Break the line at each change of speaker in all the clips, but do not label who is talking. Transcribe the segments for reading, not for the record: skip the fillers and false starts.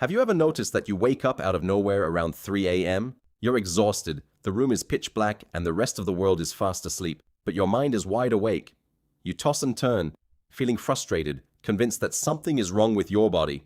Have you ever noticed that you wake up out of nowhere around 3 a.m.? You're exhausted, the room is pitch black, and the rest of the world is fast asleep, but your mind is wide awake. You toss and turn, feeling frustrated, convinced that something is wrong with your body.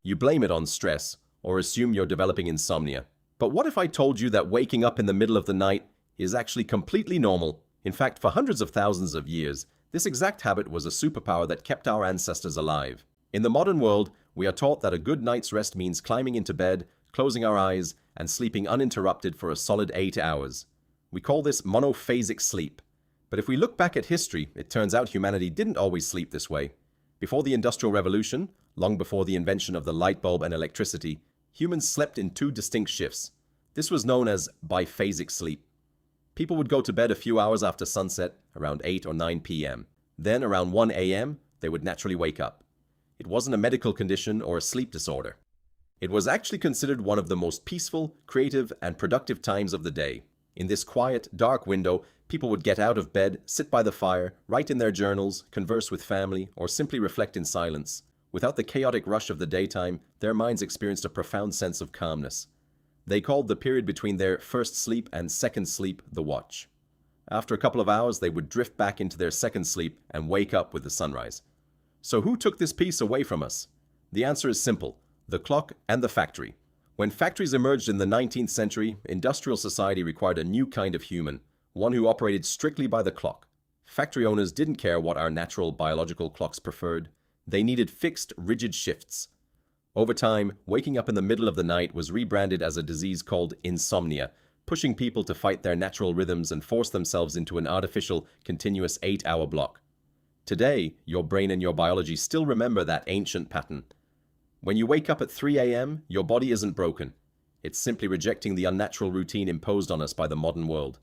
You blame it on stress, or assume you're developing insomnia. But what if I told you that waking up in the middle of the night is actually completely normal? In fact, for hundreds of thousands of years, this exact habit was a superpower that kept our ancestors alive. In the modern world, we are taught that a good night's rest means climbing into bed, closing our eyes, and sleeping uninterrupted for a solid 8 hours. We call this monophasic sleep. But if we look back at history, it turns out humanity didn't always sleep this way. Before the Industrial Revolution, long before the invention of the light bulb and electricity, humans slept in two distinct shifts. This was known as biphasic sleep. People would go to bed a few hours after sunset, around 8 or 9 p.m. Then, around 1 a.m., they would naturally wake up. It wasn't a medical condition or a sleep disorder. It was actually considered one of the most peaceful, creative, and productive times of the day. In this quiet, dark window, people would get out of bed, sit by the fire, write in their journals, converse with family, or simply reflect in silence. Without the chaotic rush of the daytime, their minds experienced a profound sense of calmness. They called the period between their first sleep and second sleep the watch. After a couple of hours, they would drift back into their second sleep and wake up with the sunrise. So who took this peace away from us? The answer is simple: the clock and the factory. When factories emerged in the 19th century, industrial society required a new kind of human, one who operated strictly by the clock. Factory owners didn't care what our natural biological clocks preferred. They needed fixed, rigid shifts. Over time, waking up in the middle of the night was rebranded as a disease called insomnia, pushing people to fight their natural rhythms and force themselves into an artificial, continuous 8-hour block. Today, your brain and your biology still remember that ancient pattern. When you wake up at 3 a.m., your body isn't broken. It's simply rejecting the unnatural routine imposed on us by the modern world.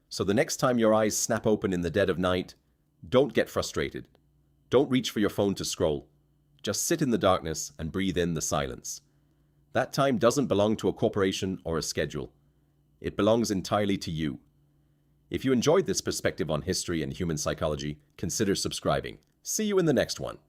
So the next time your eyes snap open in the dead of night, don't get frustrated. Don't reach for your phone to scroll. Just sit in the darkness and breathe in the silence. That time doesn't belong to a corporation or a schedule. It belongs entirely to you. If you enjoyed this perspective on history and human psychology, consider subscribing. See you in the next one.